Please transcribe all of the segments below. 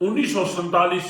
1947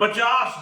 50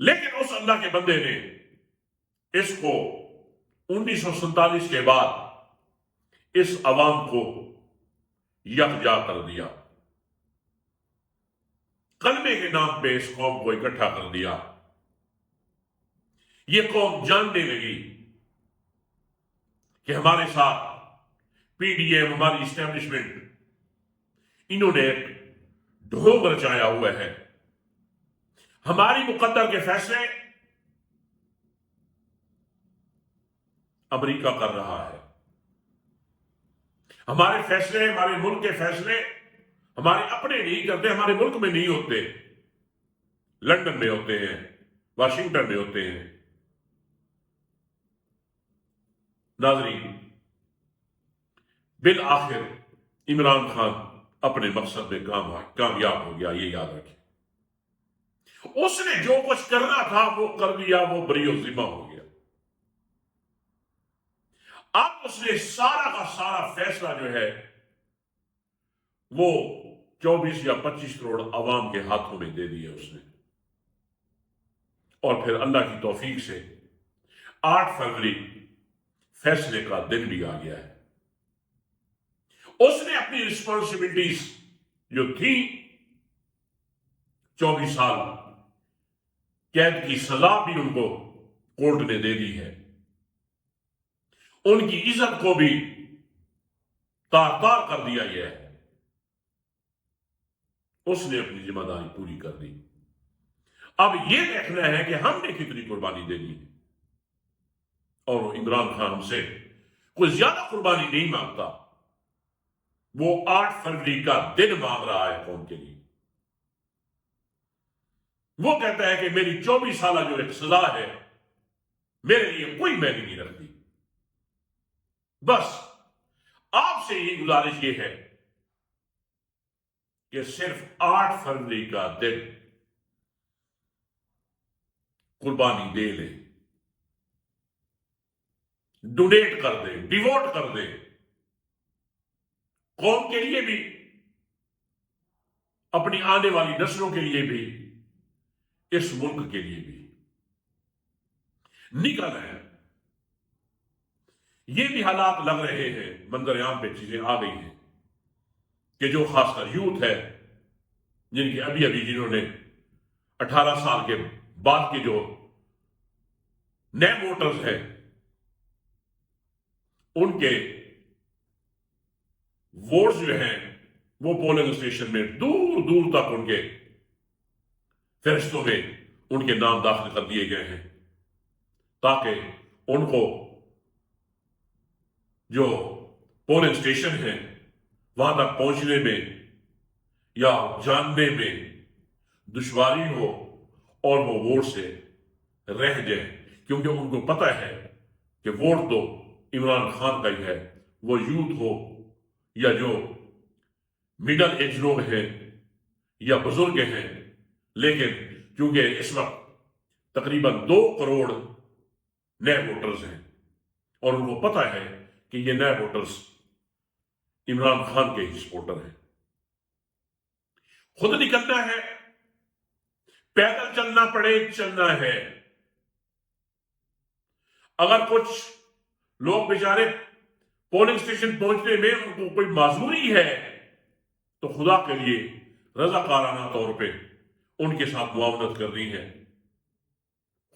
لیکن اس اللہ کے بندے نے اس کو 1947 کے بعد اس عوام کو یکجا کر دیا، کلمے کے نام پہ اس قوم کو اکٹھا کر دیا۔ یہ قوم جاننے لگی کہ ہمارے ساتھ پی ڈی ایم، ہماری اسٹیبلشمنٹ، انہوں نے ایک ڈھونگ رچایا ہوا ہے۔ ہماری مقدر کے فیصلے امریکہ کر رہا ہے، ہمارے فیصلے، ہمارے ملک کے فیصلے ہمارے اپنے نہیں کرتے، ہمارے ملک میں نہیں ہوتے، لندن میں ہوتے ہیں، واشنگٹن میں ہوتے ہیں۔ ناظرین، بالآخر عمران خان اپنے مقصد میں کامیاب ہو گیا، یہ یاد رکھیں۔ اس نے جو کچھ کرنا تھا وہ کر دیا، وہ بری و ذمہ ہو گیا۔ اب اس نے سارا کا سارا فیصلہ جو ہے وہ 24 یا 25 کروڑ عوام کے ہاتھوں میں دے دیا اس نے۔ اور پھر اللہ کی توفیق سے 8 فروری فیصلے کا دن بھی آ گیا ہے۔ اس نے اپنی رسپانسبلٹیز جو تھی، 24 سال قید کی سزا بھی ان کو کورٹ نے دے دی ہے، ان کی عزت کو بھی تار تار کر دیا گیا ہے۔ اس نے اپنی ذمہ داری پوری کر دی۔ اب یہ دیکھنا ہے کہ ہم نے کتنی قربانی دینی ہے، اور وہ عمران خان ہم سے کوئی زیادہ قربانی نہیں مانگتا، وہ 8 فروری کا دن مانگ رہا ہے قوم کے لیے۔ وہ کہتا ہے کہ میری 24 سالہ جو ایک سزا ہے میرے لیے کوئی معنی نہیں رکھتی۔ بس آپ سے یہ گزارش یہ ہے کہ صرف 8 فروری کا دن قربانی دے لے، ڈونیٹ کر دے، ڈیووٹ کر دے، قوم کے لیے بھی، اپنی آنے والی نسلوں کے لیے بھی، اس ملک کے لیے بھی نکل ہے۔ یہ بھی حالات لگ رہے ہیں، منظر عام پہ چیزیں آ گئی ہیں کہ جو خاص کر یوتھ ہے، جن کے ابھی جنہوں نے 18 سال کے بعد کے جو نئے ووٹرز ہیں، ان کے ووٹس جو ہیں وہ پولنگ اسٹیشن میں دور دور تک ان کے فہرستوں میں ان کے نام داخل کر دیے گئے ہیں، تاکہ ان کو جو پولنگ اسٹیشن ہیں وہاں تک پہنچنے میں یا جاننے میں دشواری ہو اور وہ ووٹ سے رہ جائیں، کیونکہ ان کو پتہ ہے کہ ووٹ تو عمران خان کا ہی ہے۔ وہ یوتھ ہو یا جو مڈل ایج لوگ ہیں یا بزرگ ہیں، لیکن کیونکہ اس وقت تقریباً 2 کروڑ نئے ووٹرز ہیں، اور ان کو پتہ ہے کہ یہ نئے ووٹرز عمران خان کے ہی سپورٹر ہیں۔ خود نکلنا ہے، پیدل چلنا پڑے چلنا ہے۔ اگر کچھ لوگ بیچارے پولنگ اسٹیشن پہنچنے میں ان کو کوئی معذوری ہے تو خدا کے لیے رضاکارانہ طور پہ ان کے ساتھ معاونت کرنی ہے،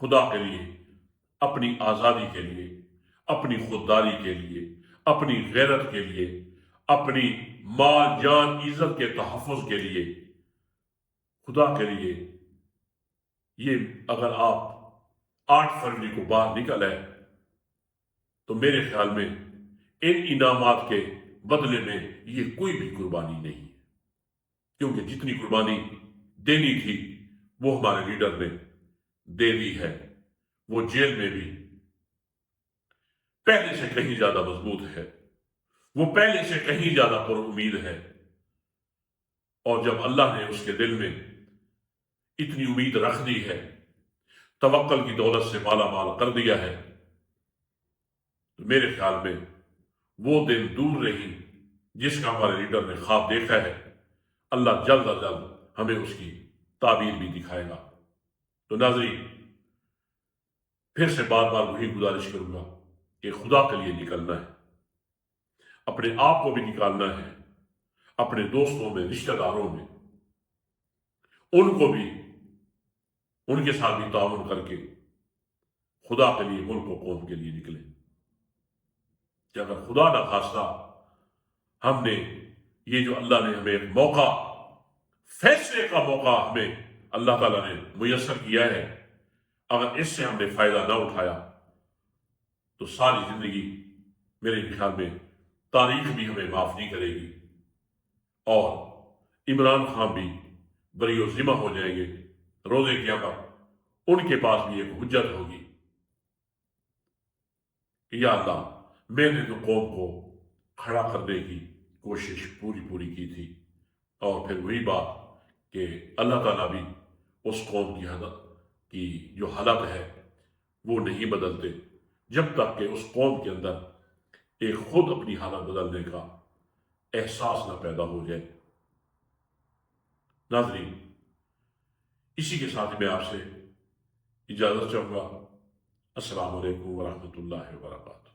خدا کے لیے، اپنی آزادی کے لیے، اپنی خودداری کے لیے، اپنی غیرت کے لیے، اپنی مال جان عزت کے تحفظ کے لیے، خدا کے لیے۔ یہ اگر آپ 8 فروری کو باہر نکل آئے تو میرے خیال میں ان انعامات کے بدلے میں یہ کوئی بھی قربانی نہیں ہے، کیونکہ جتنی قربانی دینی تھی وہ ہمارے لیڈر نے دے دی ہے۔ وہ جیل میں بھی پہلے سے کہیں زیادہ مضبوط ہے، وہ پہلے سے کہیں زیادہ پر امید ہے، اور جب اللہ نے اس کے دل میں اتنی امید رکھ دی ہے، توکل کی دولت سے مالا مال کر دیا ہے، تو میرے خیال میں وہ دن دور نہیں جس کا ہمارے لیڈر نے خواب دیکھا ہے۔ اللہ جلد از جلد ہمیں اس کی تعبیر بھی دکھائے گا۔ تو ناظرین پھر سے بار بار وہی گزارش کروں گا کہ خدا کے لیے نکلنا ہے، اپنے آپ کو بھی نکالنا ہے، اپنے دوستوں میں، رشتہ داروں میں، ان کو بھی، ان کے ساتھ بھی تعاون کر کے خدا کے لیے، ملک و قوم کے لیے نکلیں کہ اگر خدا نہ خواستہ ہم نے یہ جو اللہ نے ہمیں ایک موقع، فیصلے کا موقع ہمیں اللہ تعالیٰ نے میسر کیا ہے، اگر اس سے ہم نے فائدہ نہ اٹھایا تو ساری زندگی میرے خیال میں تاریخ بھی ہمیں معاف نہیں کرے گی، اور عمران خان بھی بری و ذمہ ہو جائیں گے روز قیامت۔ ان کے پاس بھی ایک حجت ہوگی کہ یا اللہ، میں نے تو قوم کو کھڑا کرنے کی کوشش پوری کی تھی، اور پھر وہی بات کہ اللہ تعالیٰ بھی اس قوم کی جو حالت ہے وہ نہیں بدلتے جب تک کہ اس قوم کے اندر ایک خود اپنی حالت بدلنے کا احساس نہ پیدا ہو جائے۔ ناظرین، اسی کے ساتھ میں آپ سے اجازت چاہوں گا۔ السلام علیکم ورحمۃ اللہ وبرکاتہ۔